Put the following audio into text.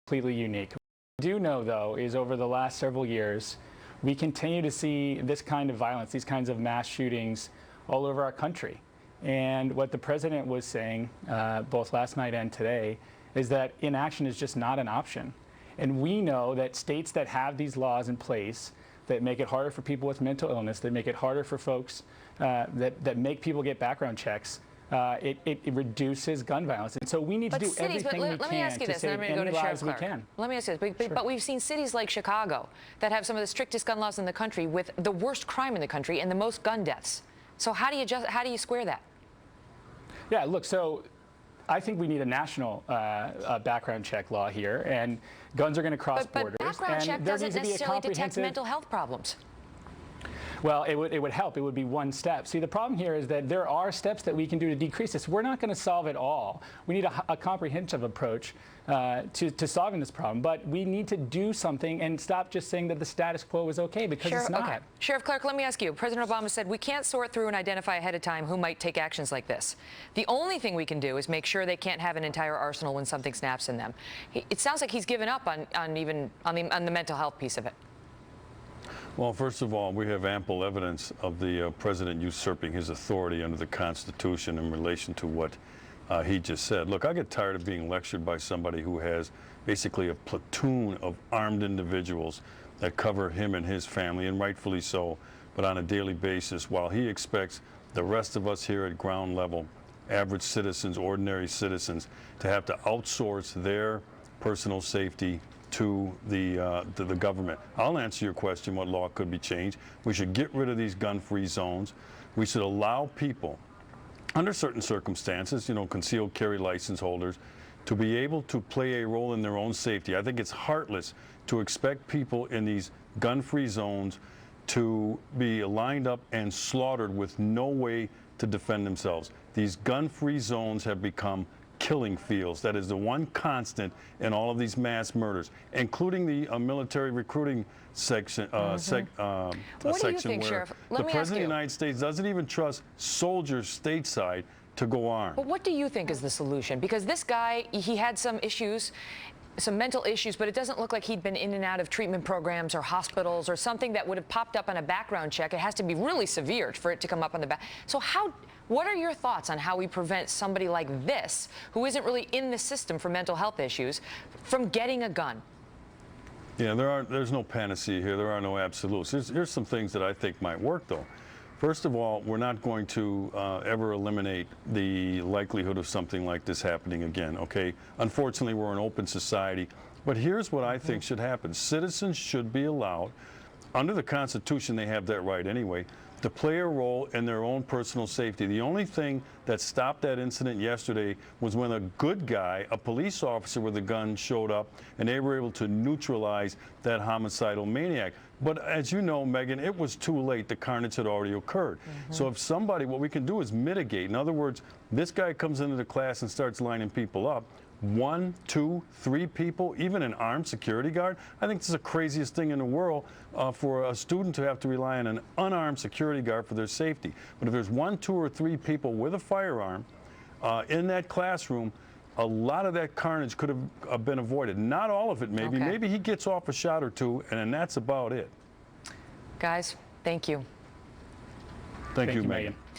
completely unique. What we do know, though, is over the last several years, we continue to see this kind of violence, these kinds of mass shootings all over our country. And what the president was saying, both last night and today, is that inaction is just not an option. And we know that states that have these laws in place that make it harder for people with mental illness, that make it harder for folks, that make people get background checks, it reduces gun violence. And so we need to do everything we can to save any lives we can. Let me ask you this, but we've seen cities like Chicago that have some of the strictest gun laws in the country with the worst crime in the country and the most gun deaths. So how do you square that? Yeah, look, so I think we need a national background check law here, and guns are going to cross borders. But background check doesn't necessarily detect mental health problems. Well, it would help. It would be one step. See, the problem here is that there are steps that we can do to decrease this. We're not going to solve it all. We need a comprehensive approach to solving this problem. But we need to do something and stop just saying that the status quo is okay, because it's not. Okay. Sheriff Clarke, let me ask you. President Obama said we can't sort through and identify ahead of time who might take actions like this. The only thing we can do is make sure they can't have an entire arsenal when something snaps in them. It sounds like he's given up on the mental health piece of it. Well, first of all, we have ample evidence of the president usurping his authority under the Constitution in relation to what he just said. Look, I get tired of being lectured by somebody who has basically a platoon of armed individuals that cover him and his family, and rightfully so, but on a daily basis, while he expects the rest of us here at ground level, average citizens, ordinary citizens, to have to outsource their personal safety to the government. I'll answer your question, what law could be changed. We should get rid of these gun-free zones. We should allow people, under certain circumstances, concealed carry license holders, to be able to play a role in their own safety. I think it's heartless to expect people in these gun-free zones to be lined up and slaughtered with no way to defend themselves. These gun-free zones have become killing fields. That is the one constant in all of these mass murders, including the military recruiting section, What do you think, where Sheriff? the President of the United States doesn't even trust soldiers stateside to go armed. But what do you think is the solution? Because this guy, he had some issues, some mental issues, but it doesn't look like he'd been in and out of treatment programs or hospitals or something that would have popped up on a background check. It has to be really severe for it to come up on the back. So what are your thoughts on how we prevent somebody like this, who isn't really in the system for mental health issues, from getting a gun? Yeah, there's no panacea here. There are no absolutes. Here's some things that I think might work, though. First of all, we're not going to ever eliminate the likelihood of something like this happening again, okay? Unfortunately, we're an open society. But here's what I think should happen. Citizens should be allowed, under the Constitution, they have that right anyway, to play a role in their own personal safety. The only thing that stopped that incident yesterday was when a good guy, a police officer with a gun, showed up, and they were able to neutralize that homicidal maniac. But as you know, Megan, it was too late. The carnage had already occurred. So if somebody, what we can do is mitigate. In other words, this guy comes into the class and starts lining people up. 1, 2, 3 people, even an armed security guard. I think this is the craziest thing in the world for a student to have to rely on an unarmed security guard for their safety. But if there's 1, 2, or 3 people with a firearm in that classroom, a lot of that carnage could have been avoided. Not all of it, maybe. Okay. Maybe he gets off a shot or two, and then that's about it. Guys, thank you. Thank you, Megan.